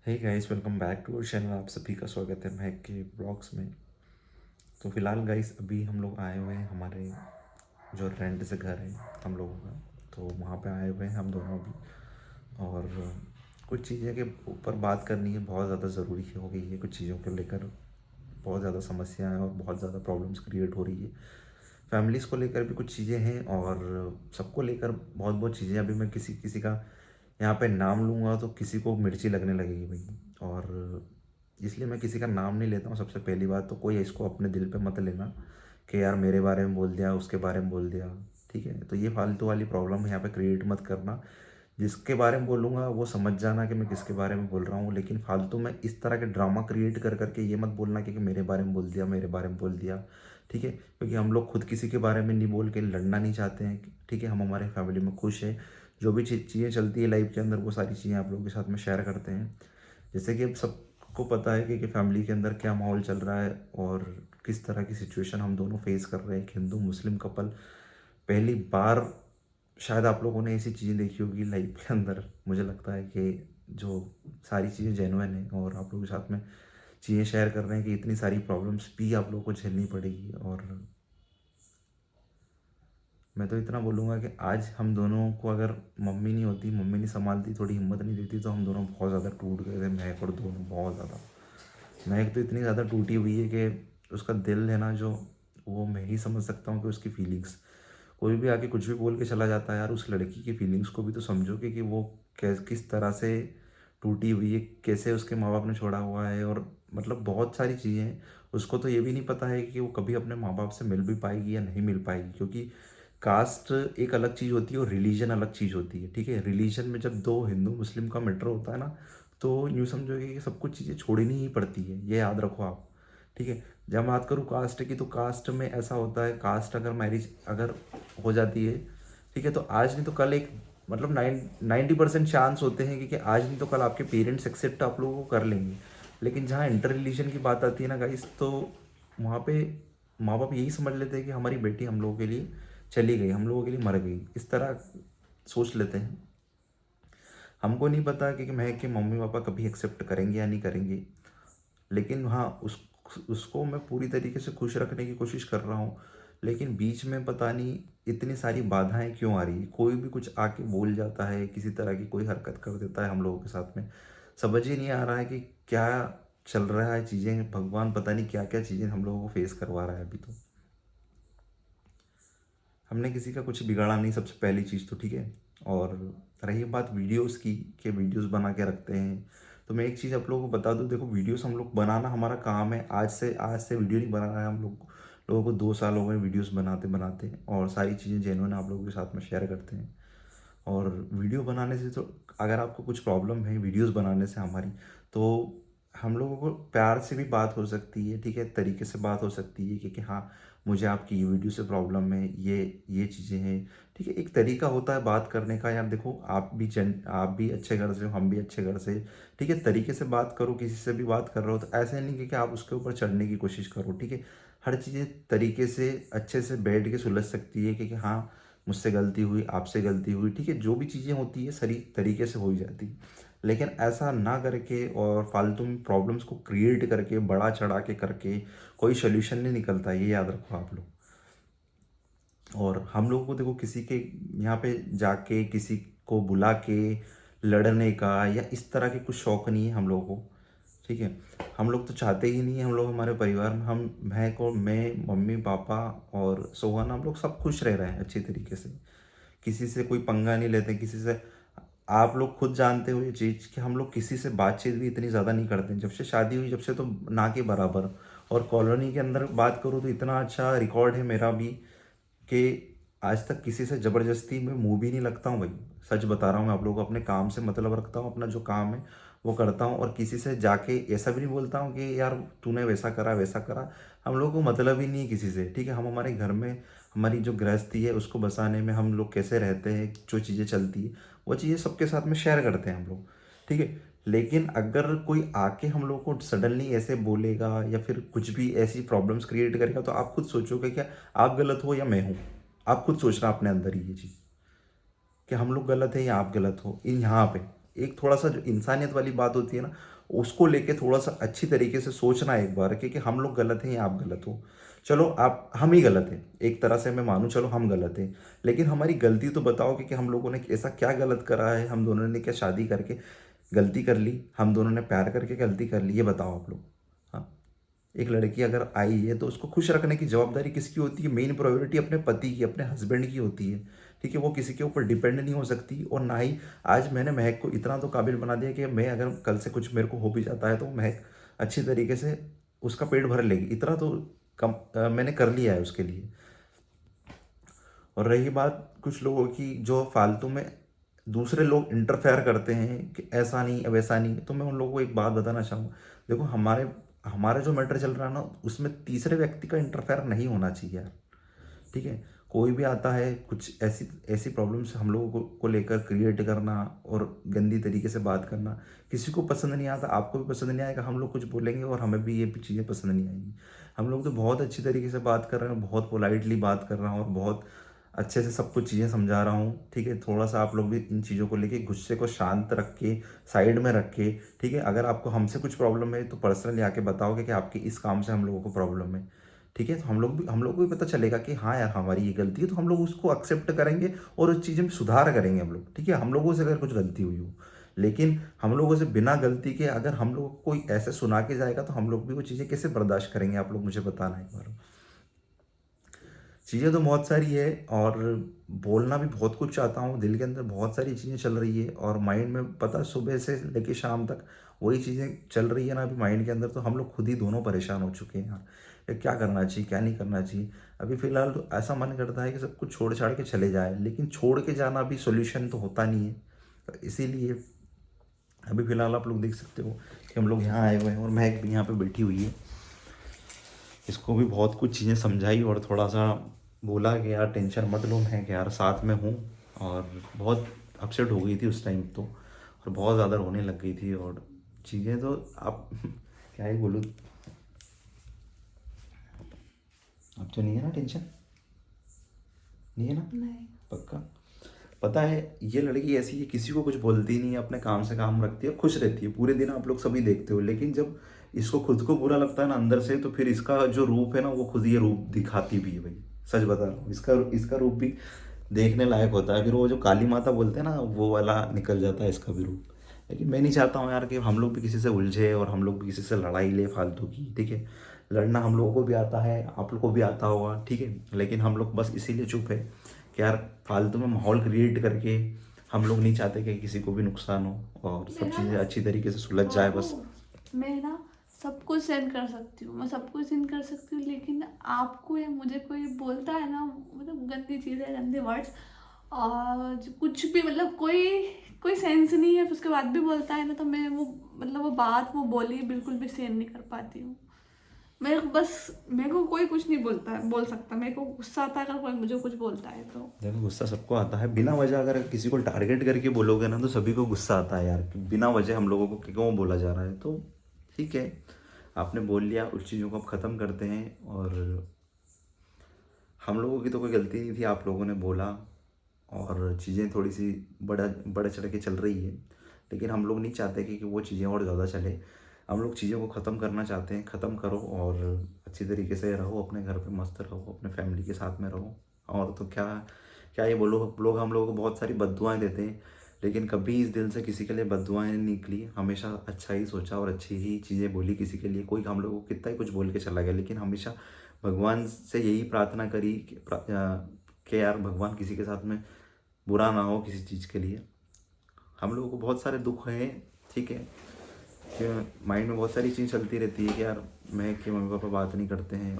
Hey guys, welcome back to our channel. आप सभी का स्वागत है महक के ब्लॉग्स में। तो फिलहाल गाइस अभी हम लोग आए हुए हैं हमारे जो रेंट से घर है हम लोगों का। तो वहाँ पे आए हुए हैं हम दोनों अभी। और कुछ चीज़ें के ऊपर बात करनी है, बहुत ज़्यादा ज़रूरी हो गई है। कुछ चीज़ों को लेकर बहुत ज़्यादा समस्याएं और बहुत ज़्यादा प्रॉब्लम्स क्रिएट हो रही है। फैमिलीज़ को लेकर भी कुछ चीज़ें हैं और सबको लेकर बहुत बहुत चीज़ें। अभी मैं किसी किसी का यहाँ पे नाम लूँगा तो किसी को मिर्ची लगने लगेगी भाई। और इसलिए मैं किसी का नाम नहीं लेता हूँ। सबसे पहली बात तो कोई इसको अपने दिल पे मत लेना कि यार मेरे बारे में बोल दिया, उसके बारे में बोल दिया। ठीक है, तो ये फालतू वाली प्रॉब्लम यहाँ पे क्रिएट मत करना। जिसके बारे में बोलूँगा वो समझ जाना कि मैं किसके बारे में बोल रहा हूँ, लेकिन फालतू में इस तरह के ड्रामा क्रिएट कर करके ये मत बोलना कि मेरे बारे में बोल दिया, मेरे बारे में बोल दिया। ठीक है, क्योंकि हम लोग खुद किसी के बारे में नहीं बोल के लड़ना नहीं चाहते हैं। ठीक है, हम हमारे फैमिली में खुश हैं। जो भी चीज़ें चलती है लाइफ के अंदर वो सारी चीज़ें आप लोगों के साथ में शेयर करते हैं। जैसे कि अब सबको पता है कि फैमिली के अंदर क्या माहौल चल रहा है और किस तरह की सिचुएशन हम दोनों फेस कर रहे हैं। एक हिंदू मुस्लिम कपल, पहली बार शायद आप लोगों ने ऐसी चीज़ें देखी होगी लाइफ के अंदर। मुझे लगता है कि जो सारी चीज़ें जेन्युइन है और आप लोगों के साथ में चीज़ें शेयर कर रहे हैं कि इतनी सारी प्रॉब्लम्स भी आप लोगों को झेलनी पड़ेगी। और मैं तो इतना बोलूँगा कि आज हम दोनों को अगर मम्मी नहीं होती, मम्मी नहीं संभालती, थोड़ी हिम्मत नहीं देती, तो हम दोनों बहुत ज़्यादा टूट गए थे। महक और दोनों बहुत ज़्यादा। महक तो इतनी ज़्यादा टूटी हुई है कि उसका दिल है ना जो, वो मैं ही समझ सकता हूँ कि उसकी फीलिंग्स। कोई भी आके कुछ भी बोल के चला जाता है यार, उस लड़की की फीलिंग्स को भी तो समझो कि वो किस तरह से टूटी हुई है, कैसे उसके माँ बाप ने छोड़ा हुआ है। और मतलब बहुत सारी चीज़ें हैं। उसको तो ये भी नहीं पता है कि वो कभी अपने माँ बाप से मिल भी पाएगी या नहीं मिल पाएगी, क्योंकि कास्ट एक अलग चीज़ होती है और रिलीजन अलग चीज़ होती है। ठीक है, रिलीजन में जब दो हिंदू मुस्लिम का मैटर होता है ना, तो यूँ समझोगे कि सब कुछ चीज़ें छोड़नी ही पड़ती है। ये याद रखो आप। ठीक है, जब बात करूँ कास्ट की, तो कास्ट में ऐसा होता है, कास्ट अगर मैरिज अगर हो जाती है, ठीक है, तो आज नहीं तो कल एक मतलब 90% चांस होते हैं कि आज नहीं तो कल आपके पेरेंट्स एक्सेप्ट आप लोगों को कर लेंगे। लेकिन जहाँ इंटर रिलीजन की बात आती है ना गाइस, तो वहाँ पे माँ बाप यही समझ लेते हैं कि हमारी बेटी हम लोगों के लिए चली गई, हम लोगों के लिए मर गई, इस तरह सोच लेते हैं। हमको नहीं पता कि महक के मम्मी पापा कभी एक्सेप्ट करेंगे या नहीं करेंगे। लेकिन हाँ, उसको मैं पूरी तरीके से खुश रखने की कोशिश कर रहा हूँ। लेकिन बीच में पता नहीं इतनी सारी बाधाएं क्यों आ रही है। कोई भी कुछ आके बोल जाता है, किसी तरह की कोई हरकत कर देता है हम लोगों के साथ में। समझ ही नहीं आ रहा है कि क्या चल रहा है चीज़ें। भगवान पता नहीं क्या क्या चीज़ें हम लोगों को फेस करवा रहा है अभी। तो हमने किसी का कुछ बिगाड़ा नहीं, सबसे पहली चीज़ तो। ठीक है, और रही बात वीडियोस की कि वीडियोस बना के रखते हैं, तो मैं एक चीज़ आप लोगों को बता दूं। देखो, वीडियोस हम लोग बनाना हमारा काम है। आज से वीडियो नहीं बना रहा है हम लोगों को 2 साल हो गए वीडियोस बनाते बनाते। और सारी चीज़ें जेन्युइन आप लोगों के साथ में शेयर करते हैं। और वीडियो बनाने से तो, अगर आपको कुछ प्रॉब्लम है वीडियोस बनाने से हमारी, तो हम लोगों को प्यार से भी बात हो सकती है। ठीक है, तरीके से बात हो सकती है कि हाँ, मुझे आपकी ये वीडियो से प्रॉब्लम है, ये चीज़ें हैं। ठीक है, एक तरीका होता है बात करने का। यार देखो, आप भी अच्छे घर से हो, हम भी अच्छे घर से। ठीक है, तरीके से बात करो। किसी से भी बात कर रहे हो तो ऐसे नहीं कि आप उसके ऊपर चढ़ने की कोशिश करो। ठीक है, हर चीज़ें तरीके से अच्छे से बैठ के सुलझ सकती है कि हाँ, मुझसे गलती हुई, आपसे गलती हुई। ठीक है, जो भी चीज़ें होती है सही तरीके से हो ही जाती है। लेकिन ऐसा ना करके और फालतू में प्रॉब्लम्स को क्रिएट करके, बड़ा चढ़ा के करके कोई सोल्यूशन नहीं निकलता, ये याद रखो आप लोग। और हम लोगों को देखो, किसी के यहाँ पे जाके किसी को बुला के लड़ने का या इस तरह के कुछ शौक नहीं है हम लोगों को। ठीक है, हम लोग तो चाहते ही नहीं है। हम लोग हमारे परिवार में, मैं मम्मी पापा और सोहन, हम लोग सब खुश रह रहे हैं अच्छी तरीके से। किसी से कोई पंगा नहीं लेते किसी से। आप लोग खुद जानते हो ये चीज़ कि हम लोग किसी से बातचीत भी इतनी ज़्यादा नहीं करते। जब से शादी हुई, जब से तो ना के बराबर। और कॉलोनी के अंदर बात करूँ तो इतना अच्छा रिकॉर्ड है मेरा भी कि आज तक किसी से ज़बरदस्ती में मुंह भी नहीं लगता हूँ भाई। सच बता रहा हूँ मैं आप लोगों को। अपने काम से मतलब रखता हूँ, अपना जो काम है वो करता हूँ। और किसी से जाके ऐसा भी नहीं बोलता हूँ कि यार तूने वैसा करा वैसा करा। हम लोगों को मतलब ही नहीं है किसी से। ठीक है, हम हमारे घर में हमारी जो गृहस्थी है उसको बसाने में, हम लोग कैसे रहते हैं, जो चीज़ें चलती है वो चीज़ें सबके साथ में शेयर करते हैं हम लोग। ठीक है, लेकिन अगर कोई आके हम लोग को सडनली ऐसे बोलेगा या फिर कुछ भी ऐसी प्रॉब्लम्स क्रिएट करेगा, तो आप खुद सोचोगे क्या आप गलत हो या मैं हूँ। आप खुद सोचना अपने अंदर ही ये चीज़ कि हम लोग गलत है या आप गलत हो इन यहाँ पे। एक थोड़ा सा जो इंसानियत वाली बात होती है ना, उसको लेके थोड़ा सा अच्छी तरीके से सोचना एक बार कि हम लोग गलत हैं या आप गलत हो। चलो आप हम ही गलत हैं, एक तरह से मैं मानूं, चलो हम गलत हैं, लेकिन हमारी गलती तो बताओ कि हम लोगों ने ऐसा क्या गलत करा है, हम दोनों ने क्या शादी करके गलती कर ली, हम दोनों ने प्यार करके गलती कर ली, ये बताओ आप लोग। हाँ, एक लड़की अगर आई है तो उसको खुश रखने की जवाबदारी किसकी होती है? मेन प्रायोरिटी अपने पति की, अपने हस्बैंड की होती है, ठीक है। वो किसी के ऊपर डिपेंड नहीं हो सकती, और ना ही आज मैंने महक को इतना तो काबिल बना दिया कि मैं अगर कल से कुछ मेरे को हो भी जाता है तो महक अच्छी तरीके से उसका पेट भर लेगी, इतना तो मैंने कर लिया है उसके लिए। और रही बात कुछ लोगों की जो फालतू में दूसरे लोग इंटरफेयर करते हैं कि ऐसा नहीं वैसा नहीं, तो मैं उन लोगों को एक बात बताना चाहूँगा। देखो हमारे हमारा जो मैटर चल रहा है ना, उसमें तीसरे व्यक्ति का इंटरफेयर नहीं होना चाहिए यार, ठीक है। कोई भी आता है कुछ ऐसी ऐसी प्रॉब्लम्स हम लोगों को लेकर क्रिएट करना और गंदी तरीके से बात करना, किसी को पसंद नहीं आता, आपको भी पसंद नहीं आएगा। हम लोग कुछ बोलेंगे और हमें भी ये चीज़ें पसंद नहीं आएंगी। हम लोग तो बहुत अच्छी तरीके से बात कर रहे हैं, बहुत पोलाइटली बात कर रहा हूँ और बहुत अच्छे से सब कुछ चीज़ें समझा रहा हूँ, ठीक है। थोड़ा सा आप लोग भी इन चीज़ों को लेके गुस्से को शांत रख के साइड में रख के, ठीक है। अगर आपको हमसे कुछ प्रॉब्लम है तो पर्सनली आके बताओगे कि आपकी इस काम से हम लोगों को प्रॉब्लम है, ठीक है। तो हम लोग को भी पता चलेगा कि हाँ यार हमारी ये गलती है, तो हम लोग उसको एक्सेप्ट करेंगे और उस चीज़ में सुधार करेंगे हम लोग, ठीक है। हम लोगों से अगर कुछ गलती हुई हो, लेकिन हम लोगों से बिना गलती के अगर हम लोग को कोई ऐसे सुना के जाएगा तो हम लोग भी वो चीज़ें कैसे बर्दाश्त करेंगे? आप लोग मुझे बताना एक बार। चीज़ें तो बहुत सारी है और बोलना भी बहुत कुछ चाहता हूँ, दिल के अंदर बहुत सारी चीज़ें चल रही है और माइंड में पता सुबह से लेके शाम तक वही चीज़ें चल रही है ना अभी माइंड के अंदर। तो हम लोग खुद ही दोनों परेशान हो चुके हैं यार, ये क्या करना चाहिए क्या नहीं करना चाहिए। अभी फ़िलहाल तो ऐसा मन करता है कि सब कुछ छोड़ छाड़ के चले जाए, लेकिन छोड़ के जाना भी सोल्यूशन तो होता नहीं है। तो इसीलिए अभी फ़िलहाल आप लोग देख सकते हो कि हम लोग यहाँ आए हुए हैं और महक भी यहाँ पे बैठी हुई है। इसको भी बहुत कुछ चीज़ें समझाई और थोड़ा सा बोला कि यार टेंशन मत लो, मैं कि यार साथ में हूँ। और बहुत अपसेट हो गई थी उस टाइम तो, और बहुत ज़्यादा रोने लग गई थी और चीज़ें तो आप क्या ही बोलूँ। अब तो नहीं है ना टेंशन? नहीं है ना? नहीं। पक्का? पता है ये लड़की ऐसी है, किसी को कुछ बोलती नहीं है, अपने काम से काम रखती है, खुश रहती है पूरे दिन, आप लोग सभी देखते हो। लेकिन जब इसको खुद को बुरा लगता है ना अंदर से, तो फिर इसका जो रूप है ना वो खुद ये रूप दिखाती भी है भाई। सच बता रहा हूँ, इसका इसका रूप भी देखने लायक होता है। फिर वो जो काली माता बोलते हैं ना, वो वाला निकल जाता है इसका भी रूप। लेकिन मैं नहीं चाहता हूँ यार कि हम लोग भी किसी से उलझे और हम लोग भी किसी से लड़ाई ले फालतू की, ठीक है। लड़ना हम लोगों को भी आता है, आप लोग को भी आता होगा, ठीक है। लेकिन हम लोग बस इसीलिए चुप है कि यार फालतू में माहौल क्रिएट करके हम लोग नहीं चाहते कि किसी को भी नुकसान हो और सब मेरा चीज़ें ना अच्छी तरीके से सुलझ जाए बाबू, बस। मैं ना सब कुछ सेंड कर सकती हूँ, मैं सब कुछ सेंड कर सकती हूँ, लेकिन आपको या मुझे कोई बोलता है ना, मतलब गंदी चीज़ें, गंदे वर्ड्स और कुछ भी, मतलब कोई कोई सेंस नहीं है, फिर उसके बाद भी बोलता है ना, तो मैं वो, मतलब वो बात वो बोली बिल्कुल भी सहन नहीं कर पाती हूँ। मेरे को बस, मेरे को कोई कुछ नहीं बोलता है, बोल सकता, मेरे को गुस्सा आता है अगर कोई मुझे कुछ बोलता है तो। देखो गुस्सा सबको आता है, बिना वजह अगर किसी को टारगेट करके बोलोगे ना तो सभी को गुस्सा आता है यार कि बिना वजह हम लोगों को क्यों बोला जा रहा है। तो ठीक है, आपने बोल लिया, उस चीज़ों को अब ख़त्म करते हैं। और हम लोगों की तो कोई गलती नहीं थी, आप लोगों ने बोला और चीज़ें थोड़ी सी बढ़ चढ़ के चल रही है। लेकिन हम लोग नहीं चाहते कि वो चीज़ें और ज़्यादा चले। हम लोग चीज़ों को ख़त्म करना चाहते हैं, ख़त्म करो और अच्छी तरीके से रहो, अपने घर पे मस्त रहो, अपने फैमिली के साथ में रहो। और तो क्या क्या ये बोलो, लोग हम लोगों को बहुत सारी बद्दुआएँ देते हैं, लेकिन कभी इस दिल से किसी के लिए बद्दुआएँ नहीं निकली। हमेशा अच्छा ही सोचा और अच्छी ही चीज़ें बोली किसी के लिए। कोई हम लोगों को कितना ही कुछ बोल के चला गया, लेकिन हमेशा भगवान से यही प्रार्थना करी कि यार भगवान किसी के साथ में बुरा ना हो किसी चीज़ के लिए। हम लोगों को बहुत सारे दुख हैं, ठीक है, कि माइंड में बहुत सारी चीज़ चलती रहती है कि यार मैं कि मम्मी पापा बात नहीं करते हैं,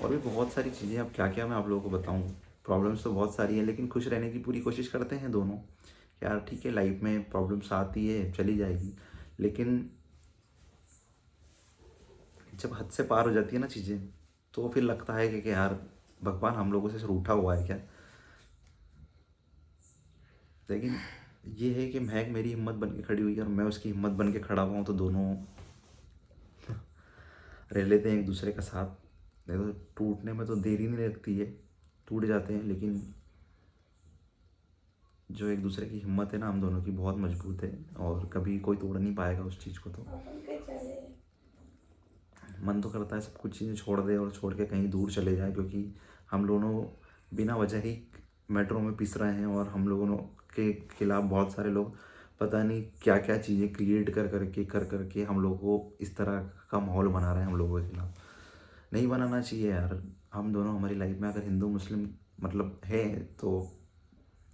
और भी बहुत सारी चीज़ें। अब क्या क्या मैं आप लोगों को बताऊं। प्रॉब्लम्स तो बहुत सारी हैं, लेकिन खुश रहने की पूरी कोशिश करते हैं दोनों। यार ठीक है, लाइफ में प्रॉब्लम्स आती है, चली जाएगी, लेकिन जब हद से पार हो जाती है ना चीज़ें, तो फिर लगता है कि यार भगवान हम लोगों से रूठा हुआ है क्या। लेकिन ये है कि महक मेरी हिम्मत बन के खड़ी हुई है और मैं उसकी हिम्मत बन के खड़ा हुआ हूँ, तो दोनों रह लेते हैं एक दूसरे का साथ। देखो टूटने में तो देरी नहीं लगती है, टूट जाते हैं, लेकिन जो एक दूसरे की हिम्मत है ना हम दोनों की बहुत मजबूत है और कभी कोई तोड़ नहीं पाएगा उस चीज़ को। तो मन तो करता है सब कुछ चीज़ें छोड़ दे और छोड़ के कहीं दूर चले जाए, क्योंकि हम दोनों बिना वजह ही मेट्रो में पिस रहे हैं और हम लोगों के खिलाफ बहुत सारे लोग पता नहीं क्या क्या चीज़ें क्रिएट कर करके हम लोगों को इस तरह का माहौल बना रहे हैं हम लोगों के खिलाफ। नहीं बनाना चाहिए यार। हम दोनों हमारी लाइफ में अगर हिंदू मुस्लिम मतलब है तो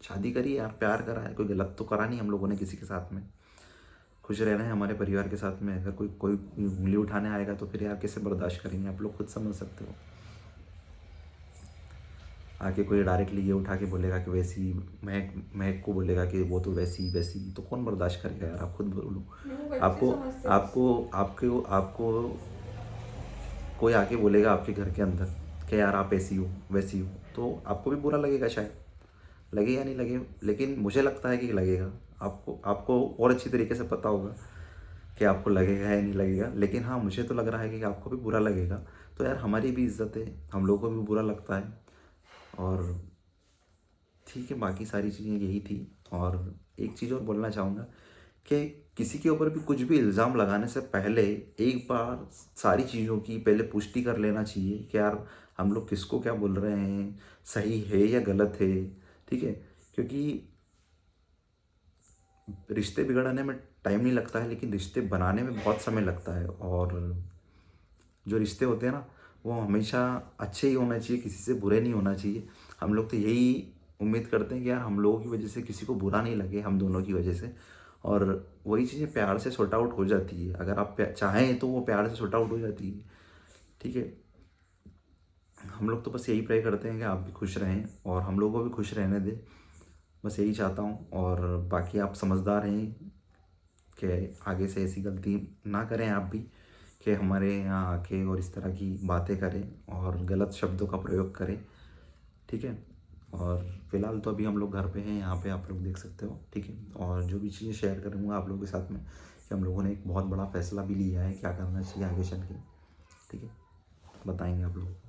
शादी करिए यार, प्यार करा है, कोई गलत तो करा नहीं हम लोगों ने किसी के साथ में। खुश रहना है हमारे परिवार के साथ में। अगर कोई कोई उंगली उठाने आएगा तो फिर यार कैसे बर्दाश्त करेंगे, आप लोग खुद समझ सकते हो। आके कोई डायरेक्टली ये उठा के बोलेगा कि वैसी, महक महक को बोलेगा कि वो तो वैसी वैसी, तो कौन बर्दाश्त करेगा यार, आप खुद बोलो। आपको आपको आपको आपको कोई आके बोलेगा आपके घर के अंदर कि यार आप ऐसी हो वैसी हो, तो आपको भी बुरा लगेगा शायद, लगे या नहीं लगे, लेकिन मुझे लगता है कि लगेगा। आपको आपको और अच्छी तरीके से पता होगा कि आपको लगेगा या नहीं लगेगा, लेकिन हाँ मुझे तो लग रहा है कि आपको भी बुरा लगेगा। तो यार हमारी भी इज्जत है, हम लोगों को भी बुरा लगता है। और ठीक है, बाकी सारी चीज़ें यही थी। और एक चीज़ और बोलना चाहूँगा कि किसी के ऊपर भी कुछ भी इल्ज़ाम लगाने से पहले एक बार सारी चीज़ों की पहले पुष्टि कर लेना चाहिए कि यार हम लोग किसको क्या बोल रहे हैं, सही है या गलत है। ठीक है, क्योंकि रिश्ते बिगड़ने में टाइम नहीं लगता है, लेकिन रिश्ते बनाने में बहुत समय लगता है। और जो रिश्ते होते हैं ना वो हमेशा अच्छे ही होना चाहिए, किसी से बुरे नहीं होना चाहिए। हम लोग तो यही उम्मीद करते हैं कि यार हम लोगों की वजह से किसी को बुरा नहीं लगे, हम दोनों की वजह से। और वही चीज़ें प्यार से सॉर्ट आउट हो जाती है, अगर आप चाहें तो वो प्यार से सॉर्ट आउट हो जाती है। ठीक है, हम लोग तो बस यही प्रे करते हैं कि आप भी खुश रहें और हम लोगों को भी खुश रहने दें, बस यही चाहता हूँ। और बाकी आप समझदार हैं कि आगे से ऐसी गलती ना करें आप भी, कि हमारे यहाँ आके और इस तरह की बातें करें और गलत शब्दों का प्रयोग करें। ठीक है, और फिलहाल तो अभी हम लोग घर पे हैं, यहाँ पे आप लोग देख सकते हो। ठीक है, और जो भी चीज़ें शेयर करूँगा आप लोगों के साथ में कि हम लोगों ने एक बहुत बड़ा फैसला भी लिया है क्या करना चाहिए आगे चल के। ठीक है, बताएंगे आप लोग।